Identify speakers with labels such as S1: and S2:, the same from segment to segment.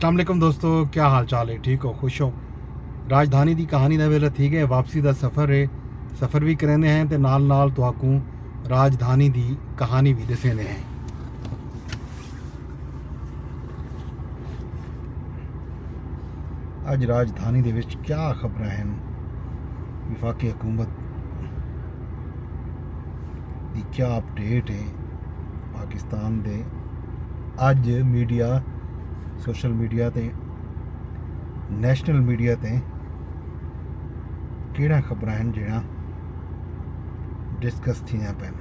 S1: अस्सलाम वालेकुम दोस्तों, क्या हाल चाल है? ठीक हो, खुश हो? राजधानी की कहानी का वेला ठीक है। वापसी का सफ़र है, सफ़र भी करेंदे हैं तो नाल नाल तुहाकू राजधानी की कहानी भी दसेंदे हैं। अज राजधानी दे विच क्या खबर हैं? विफाकी हुकूमत की क्या अपडेट है? पाकिस्तान दे अज मीडिया, सोशल मीडिया ते नैशनल मीडिया ते केड़ा खबर हैं जिहड़ा डिस्कस थियां पैन।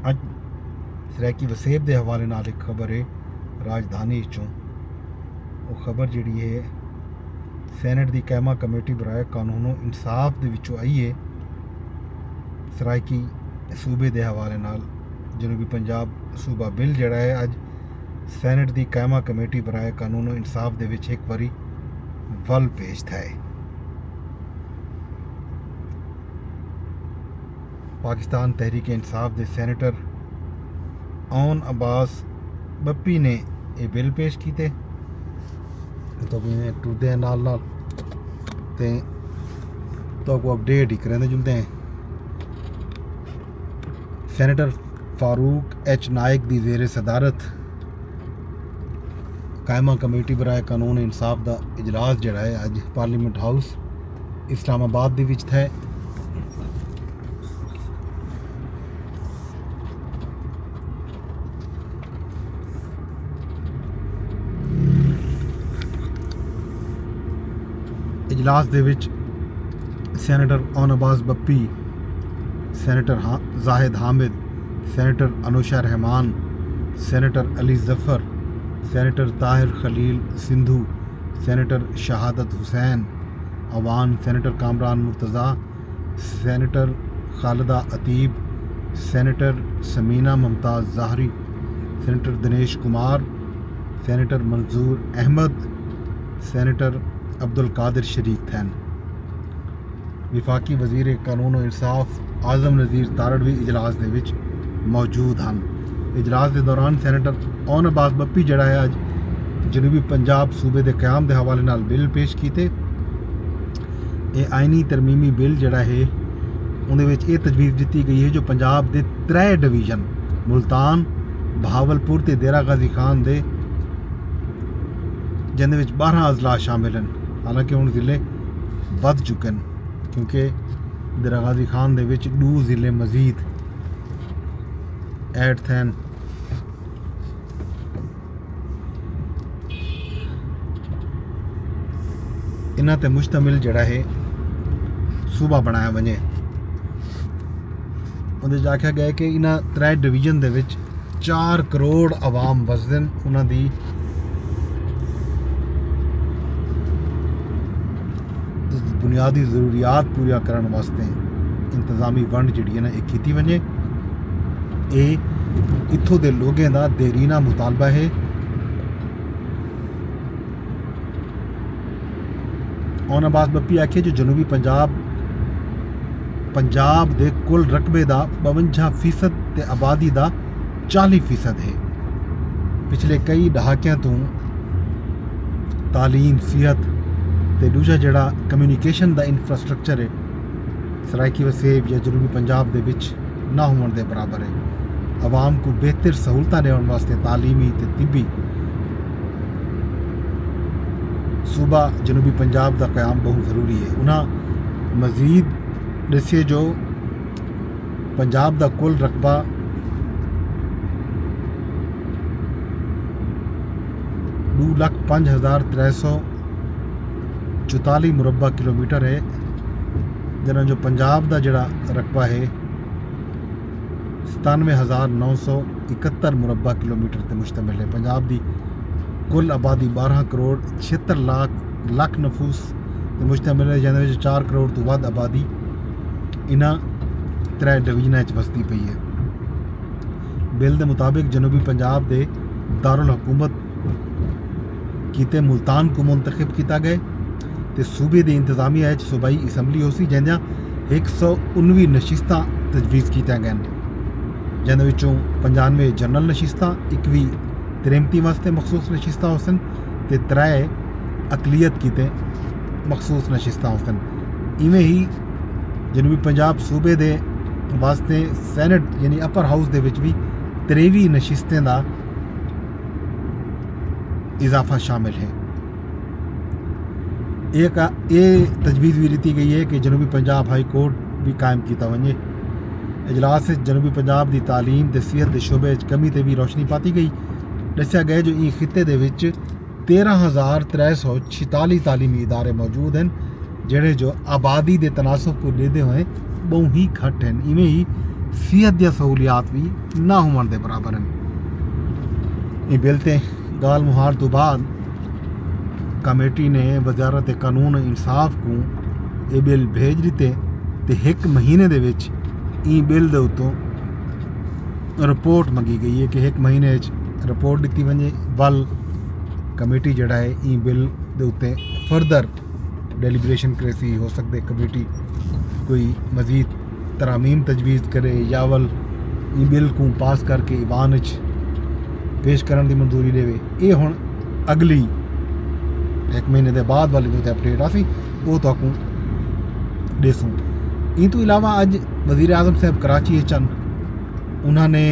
S1: अज सराइकी वसेब के हवाले नाल एक खबर है राजधानी चों। वो खबर जिहड़ी है सैनेट की कैमा कमेटी बराए कानूनो इंसाफ दे विचों आई है। सराइकी सूबे के हवाले नाल जनूबी पंजाब सूबा बिल जिहड़ा है अज सैनेट की कैमा कमेटी बराए कानूनो इंसाफ दे विच एक बारी वल पेश था है। पाकिस्तान तहरीक इंसाफ के सैनेटर ओन अब्बास बप्पी ने ये बिल पेश किए। तो टुरदे नाल नाल तो को अपडेट ही करेंदे जुलते हैं। सैनेटर फारूक एच नायक की जेर सदारत कायमा कमेटी बराए कानून इंसाफ का इजलास जड़ा है अज पार्लीमेंट हाउस इस्लामाबाद दे विच था। इजलास दे विच senator Aun Abbas Bappi, senator Zahid Hamid, senator Anusha Rahman, senator Ali Zafar, senator Tahir Khalil Sindhu, senator Shahadat Hussain Awan, senator Kamran Murtaza, senator Khalida Ateeb, senator Samina Mumtaz Zehri, senator Dinesh Kumar, senator Manzoor Ahmed, senator Abdul Qadir शरीक थैन। विफाकी वजीर कानून और इंसाफ आज़म नज़ीर तारड़ भी इजलास दे विच मौजूद हैं। इजलास के दौरान सैनेटर ओन अब्बास बप्पी जड़ा है अज जनूबी पंजाब सूबे के क्याम के हवाले नाल बिल पेश किए। ये आइनी तरमीमी बिल जड़ा है उहदे विच ये तजवीज़ दी गई है जो पंजाब के 3 डिवीजन मुल्तान, बहावलपुर ते डेरा गाजी खान दे जिंदे विच 12 अजला शामिल हैं। हालांकि हुण ज़िले वध चुके हैं क्योंकि डेरा गाजी खान दे विच 2 ज़िले मजीद ऐड थैन। इन्हां ते मुश्तमिल जड़ा है सूबा बनाया वने। उहदे आख्या गया कि इन्हां 3 डिवीजन दे विच 4 करोड़ आवाम वसदन। उन्हां दी बुनियादी ज़रूरियात पूरा करने वास्ते इंतजामी वंड जिहड़ी है ना एक की वने। ये इत्थों के लोगों का देरीना मुतालबा है। ओन अब्बास बप्पी आखे जो जनूबी पंजाब के कुल रकबे का 52% ते आबादी का 40% है। पिछले कई दहाकों तो तालीम, सेहत ते दूजा जड़ा कम्यूनिकेशन का इंफ्रास्ट्रक्चर है सराइकी वसेब या जनूबी पंजाब के विच ना होने के बराबर है। आवाम को बेहतर सहूलत देने वास्ते तालीमी ते तिब्बी सूबा जनूबी पंजाब का क़याम बहुत ज़रूरी है। उन्हें मज़ीद दसे जो पंजाब का कुल रकबा 2,05,344 मुरबा किलोमीटर है, जना जो पंजाब का जड़ा रकबा है 97,971 मुरबा किलोमीटर पर मुश्तमिल है। पंजाब की कुल आबादी 12 करोड़ 76 लाख नफूस पर मुश्तमिल है, जिन्हें 4 करोड़ तो वध आबादी इन्हां 3 डिवीजनों वसती पई है। बिल के मुताबिक जनूबी पंजाब के दारुल हुकूमत किते मुल्तान को मुंतखब किया गया तो सूबे की इंतजामिया सूबाई असैम्बली हो सी जिंदा 119 नशिस्तां तजवीज़ की गई, जिन्होंने 95 जनरल नशिस्तां, 21 तिरेमती वास्ते मखसूस नशिस्तां होसन ते 3 अकलीत कीते मखसूस नशिस्तां होसन। इवें ही जनूबी पंजाब सूबे दे वास्ते सैनट यानी अपर हाउस दे विच भी 23 नशिस्तें दा इजाफा शामिल है। एक ये तजवीज़ भी दी गई है कि जनूबी पंजाब हाई कोर्ट भी कायम किया वने। इजलास जनूबी पंजाब की तालीम ते सेहत के शोबे कमी ते भी रोशनी पाती गई। दस्या गया जो इस खिते दे विच 13,346 तालीमी इदारे मौजूद हैं जेड़े जो आबादी के तनासब को लेते हुए बहुत ही घट हैं। इवें ही सेहत दी सहूलियात भी ना होने के बराबर हैं। ये बिल ते गाल मुहार तो बाद कमेटी ने वजारत कानून इंसाफ को ये बिल भेज दिते ते 1 महीने दे विच ई बिल दे उत्तों रिपोर्ट मंगी गई है कि 1 महीने रिपोर्ट दी वने। वल कमेटी जड़ा है ई बिल दे उत्ते फर्दर डेलीब्रेशन करेसी हो सकते कमेटी कोई मजीद तरामीम तजवीज़ करे या वल ई बिल को पास करके ईवान पेश करने की मंजूरी देवे। ये हुण अगली 1 महीने के बाद वाली जो अपडेट आसी वो तो देसूँ। इन तो इलावा अज वज़ीर आज़म साहब कराची चन उन्होंने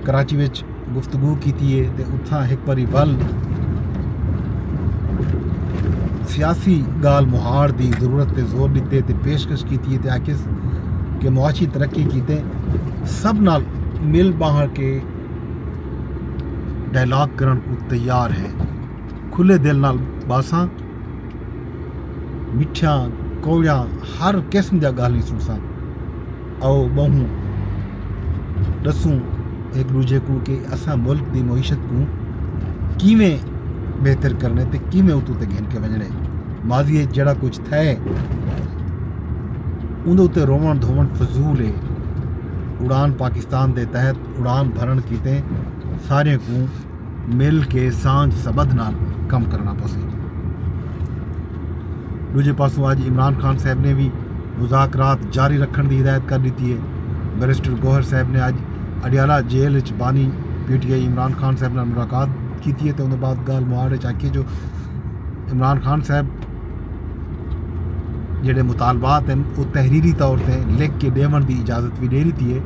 S1: कराची विच गुफ्तगू की है ते उत्थां एक बारी वल सियासी गाल मुहार की जरूरत ते जोर दिते ते पेशकश की ते आखिस कि मुआशी तरक्की कीते सब नाल मिल बाहर के डायलॉग करन को तैयार है। खुले दिल नाल बासा मिठा कौड़ा हर किस्म दा गाल नहीं सुनसा। आओ बहु दसूं एक दूजे को कि असा मुल्क की मईशत को किवें बेहतर करने ते किवें उतों ते घेन के वजने। माजी जड़ा कुछ थे उन्हें उत्ते रोवन धोवन फजूल है। उड़ान पाकिस्तान के तहत उड़ान भरण कीते सारे को मिल के सांझ सबद नाल कम करना पसे। दूजे पासों आज इमरान खान साहब ने भी मुज़ाकरात जारी रखने की हिदायत कर दी है। बैरिस्टर गौहर साहब ने आज अडियाला जेल बानी PTI इमरान खान साहब ने मुलाकात की है तो उन्हें बाद गाल मुहारे आखिए जो इमरान खान साहब जेडे मुतालबात हैं वो तहरीरी तौर पर लिख के देवन की इजाज़त भी दे दी है।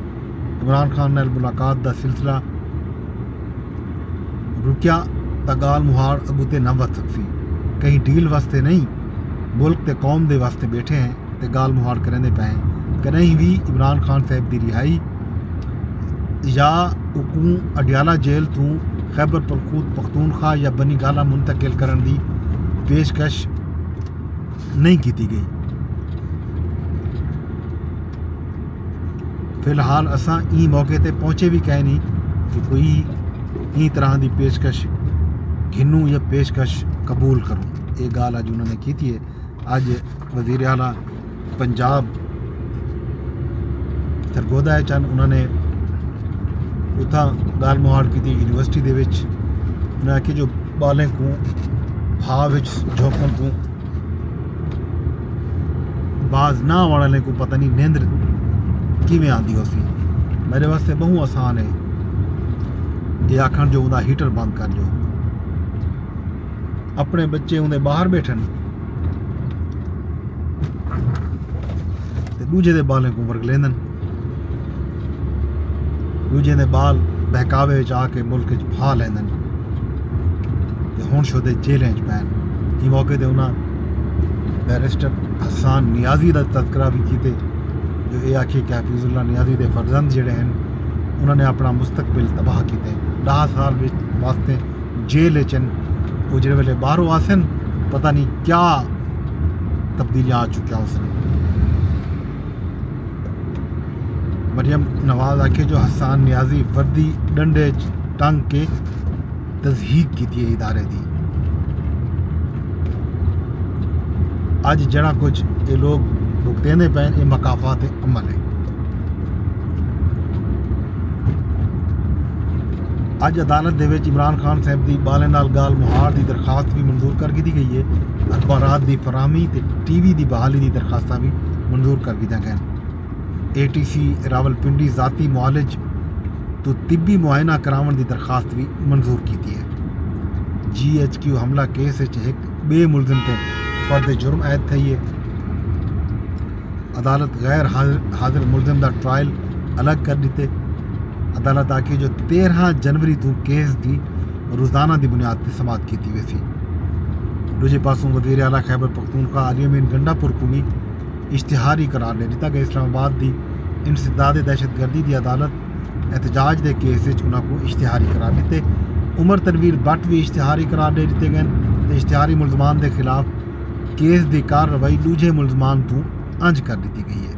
S1: इमरान खान नाल मुलाकात का सिलसिला रुकिया तो गाल मुहार अबू ते न वध सकती। कहीं डील वास्ते नहीं मुल्क ते कौम दे वास्ते बैठे हैं तो गाल मुहार करेंदे पे हैं। कहीं भी इमरान खान साहब की रिहाई या उकू अडियाला जेल तू खैबर पख्तूनख्वा या बनी गाला मुंतकिल करने की पेशकश नहीं की गई। फिलहाल असा ई मौके ते पहुँचे भी कह नहीं कि कोई ई तरह की पेशकश घिनू या पेशकश कबूल करूँ। ये गाल अज उन्होंने की है। अज वज़ीर आला पंजाब सरगोदा चन उन्होंने उतना गाल मुहार की यूनिवर्सिटी दे विच उन्हें आखिए जो बालें को भाव झोंकन को बाज ना वाले को पता नहीं नींद किवें आती हो सी। मेरे वास्ते बहु आसान है ये आखन जो उनका हीटर बंद कर जो अपने बच्चे उन्हें बाहर बैठन ते दूजे दे बालें को वर्ग लेंदन। दूजे दे बाल बहकावे आके मुल्क फा लेंदन ते हुण शोदे जेलें च पैन। इस मौके ते उन्हें बैरिस्टर हसन नियाजी का तस्करा भी किते जो ये आखिए कि हफीजुल्ला नियाजी के फर्जंद जोड़े हैं उन्होंने अपना मुस्तकबिल तबाह किए। 10 साल वास्ते जेल चन वो जो वेले बाहरों आसन पता नहीं क्या तब्दीलियाँ आ चुकिया उसने। मरियम नवाज आखे जो हसन नियाजी वर्दी डंडे टंग के तज़हीक की थी इदारे दी। अज जड़ा कुछ ये लोग भुगतेंदे पे ये मकाफात अमल है। अज अदालत दे विच इमरान खान साहब की बाले नाल गाल मुहार की दरखास्त भी मंजूर कर दी गई है। अखबारात की फराहमी ते TV की बहाली की दरखास्तां भी मंजूर कर दी गई। ATC रावलपिंडी ज़ाती मुआलिज तो तिब्बी मुआयना करावन की दरखास्त भी मंजूर की है। GHQ हमला केस एक बे मुलजिम ते फर्द जुर्म ऐद थी है। अदालत गैर हाजिर मुलजिम का ट्रायल अलग कर दिते। अदालत आके जो 13 जनवरी तो केस की रोज़ाना की बुनियाद पर समात की हुई सी। दूजे पासों वज़ीर आला खैबर पख्तूनख्वा अली अमीन गंडापुर को भी इश्तिहारी करार दे दिता गया। इस्लामाबाद की इंसदाद दहशतगर्दी की अदालत एहतजाज के केस उन्होंने इश्तिहारी करार दिते। उमर तनवीर भट्ट भी इश्तिहारी करार दे दिते गए तो इश्तिहारी मुलजमान के खिलाफ केस की कार्रवाई दूजे मुलजमान तो अंज कर दी गई है।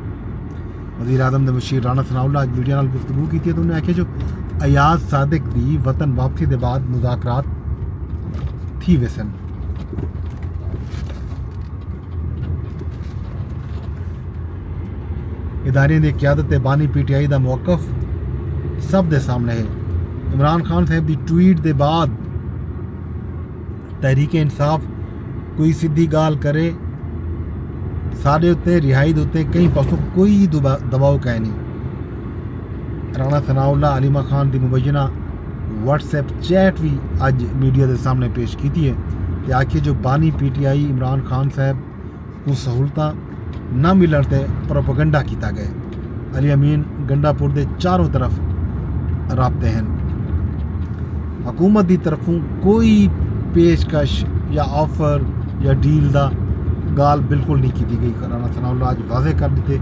S1: वज़ीर आज़म ने मुशीर राणा सनाउल्लाह आज मीडिया नाल गुफ्तगू की तो उन्हें आख्या जो अयाज सादिक की वतन वापसी के बाद मुज़ाकरात थी वे सन। इदारे की क्यादत बानी PTI का मौकफ सब के सामने है। इमरान खान साहब की ट्वीट के बाद तहरीक इंसाफ कोई सीधी गाल करे साढ़े उत्ते रिहाई के उत्ते कई पासों कोई दबाव कै नहीं। राणा सनाउल्लाह अलीमा खान की मुबैना WhatsApp चैट भी अज मीडिया के सामने पेश की है तो आखिए जो बानी PTI इमरान खान साहब को सहूलतां न मिलन ते प्रोपेगेंडा किया गया। अली अमीन गंडापुर के चारों तरफ राबते हैं। हुकूमत की तरफों कोई पेशकश या ऑफर या डील का गाल बिल्कुल नहीं की गई। राणा सनाउल्लाह आज वाजे कर दिते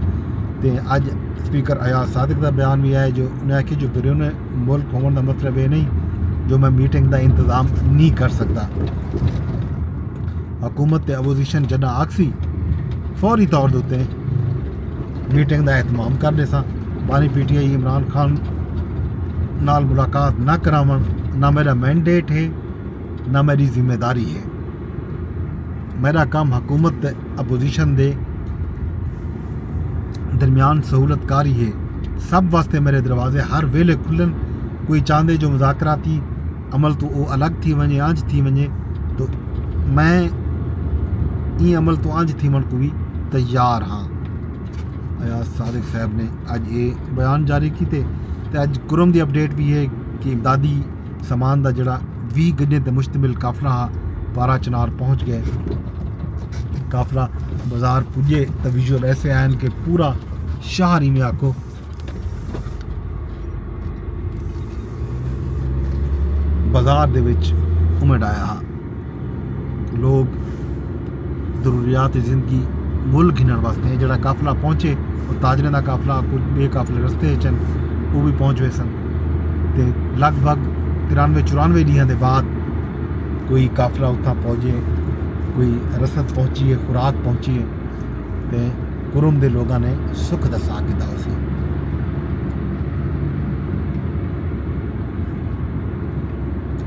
S1: तो अज स्पीकर अयाज सादिक का बयान भी आया जो उन्हें आखिया जो बिरून मुल्क होने का मतलब ये नहीं जो मैं मीटिंग का इंतज़ाम नहीं कर सकता। हुकूमत अपोजिशन जदा आखसी फौरी तौर के उत्ते मीटिंग का एहतमाम करने सा बानी PTI इमरान खान नाल मुलाकात न करावन ना मेरा मैंडेट है ना मेरी जिम्मेदारी है। मेरा काम हुकूमत अपोजिशन दे दरमियान सहूलतकारी है। सब वास्ते मेरे दरवाजे हर वेले खुलन। कोई चाहते जो मुज़ाकराती अमल तो वो अलग थी वने अंज थी वने तो मैं ये अमल तो अंज थी मन को भी तैयार हाँ। अयाज सादिक साहब ने अज ये बयान जारी किए तो अज कुरम की अपडेट भी है कि इमदादी समान का जोड़ा 20 गड्डियों पर मुश्तमिल काफिला पारा चनार पहुँच गए। काफिला बाजार पुजे तो विजुअल ऐसे आए कि पूरा शहर ही में आको बाजार दे विच उमड़ आया। लोग जरूरियात जिंदगी मुल घिनण वास्ते जोड़ा काफिला पहुँचे और ताजरे का काफिला कुछ बे काफिले रस्ते चन वो भी पहुँच गए सन तो लगभग 93-94 दिन के बाद कोई काफिला उत्था पहुँचे कोई रसद पहुँची है खुराक पहुँची है तो कुरुम के लोगों ने सुख का साथ दिता उसे।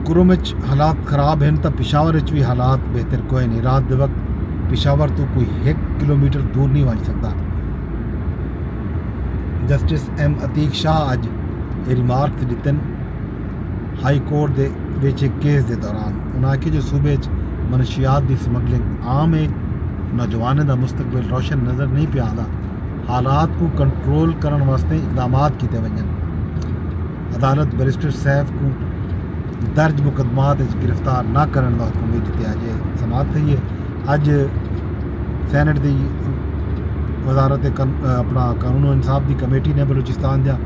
S1: कुरुम हालात खराब हैं तो पिशावर भी हालात बेहतर कोई नहीं। रात के वक्त पिशावर तो कोई 1 किलोमीटर दूर नहीं बन सकता। जस्टिस M अतीक शाह अज रिमार्क दितन हाई कोर्ट के विच केस के दौरान उन्हें आखिया जो सूबे मनशियात की स्मगलिंग आम है। नौजवानों का मुस्तकबिल रोशन नज़र नहीं पिया आता। हालात को कंट्रोल करने वास्ते इकदाम किए वजन। अदालत बैरिस्टर सैफ को दर्ज मुकदमात गिरफ्तार न करने का हुक्म भी दिता। अज समात थी है। अज सैनट की वजारत अपना कानून और इंसाफ की कमेटी ने बलूचिस्तान दिया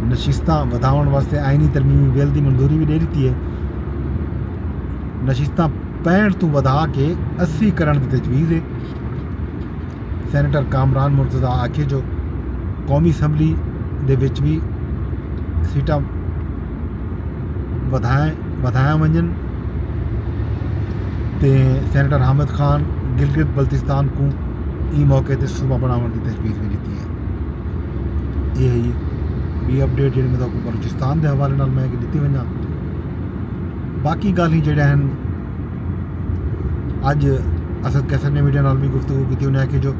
S1: नशिस्तां वधाउण वास्ते आईनी तरमीमी बिल की मंजूरी भी दे दी है। नशिस्तां 65 तो वधा के 80 करने की तजवीज़ है। सैनेटर कामरान मुर्तज़ा आखे जो कौमी असैंबली दे विच भी सीटां वधाया वजन तो सैनेटर हामिद खान गिलगित बल्तिस्तान को ई मौके पर सूबा बनाने की तजवीज़ भी दी है। ये भी अपडेट जी मैं बलूचिस्तान के हवाले नाल मैं दी वजा। बाकी गल ही जोड़े हैं अज असद कैसर ने मीडिया नाल भी गुफ्तगू की। उन्हें आखिया जो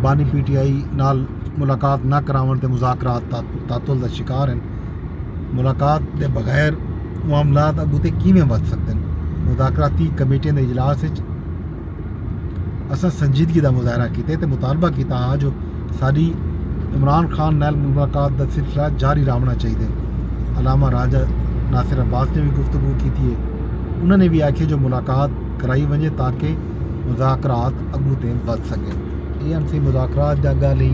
S1: बानी PTI नाल मुलाकात न करावन ते मुज़ाकरात तातुल का शिकार हैं। मुलाकात के बगैर मामलात अगू ते किवें वध सकते हैं। मुज़ाकराती कमेटियों के इजलास असा संजीदगी का मुजाहरा किया तो मुतालबा किया जो सारी इमरान खान नाल मुलाकात का सिलसिला जारी रहना चाहिए। अलामा राजा नासिर अब्बास ने भी गुफ्तगू की थी। उन्होंने भी आखी जो मुलाकात कराई वजे ताकि मुज़ाकरात अगू ते वध सके। ये हम सी मुज़ाकरात दा गल ही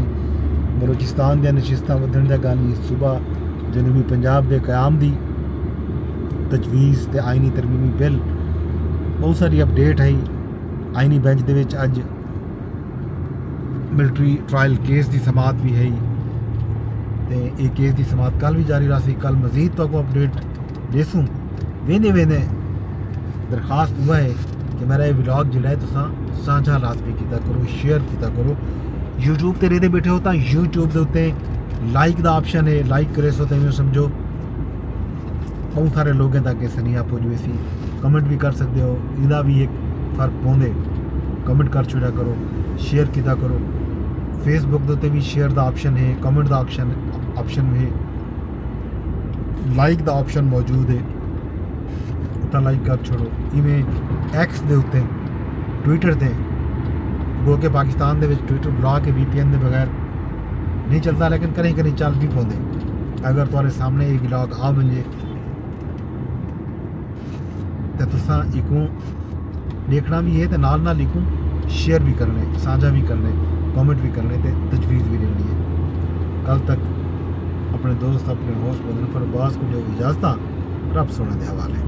S1: बलोचिस्तान दी नशिस्तां वधण दा गल ही सूबा जनूबी पंजाब दे क़याम दी तजवीज़ ते आइनी तरमीमी बिल बहुत सारी अपडेट है। आइनी बेंच दे विच अज मिलिट्री ट्रायल केस की समात भी है तो ये केस की समात कल भी जारी रही। कल मजीद तो अपडेट देसूँ वेंदे वेंदे दरखास्त हुआ है कि मेरा ये व्लॉग जो है तुसा साझा लाजमी किया करो, शेयर किया करो। यूट्यूब ते रेहदे बैठे हो तो यूट्यूब के उत्ते लाइक का ऑप्शन है, लाइक करे सो तो समझो बहुत सारे लोगों तक ये सनिया पुजे सी। कमेंट भी कर सकते हो, इदा भी एक फर्क पौंदे। कमेंट कर छोड़ा करो, शेयर किया करो। फेसबुक के उत्ते भी शेयर का ऑप्शन है, कमेंट का ऑप्शन है, लाइक का ऑप्शन मौजूद है, उतना लाइक कर छोड़ो। इवें एक्स के उत्ते ट्विटर ते गो के पाकिस्तान दे विच ट्विटर ब्लॉक के VPN के बगैर नहीं चलता, लेकिन कहीं कहीं चल भी पौंदे। अगर तुम्हारे सामने ये व्लॉग आ वजे तो तुसा इको देखना भी है तो नाल नाल इको शेयर भी करने, साझा भी करने, कमेंट भी करने ते तजवीज़ भी देनी है। कल तक अपने दोस्त अपने होस्ट मुज़फ़्फ़र अब्बास को जो इजाज़त रब सोने के हवाले।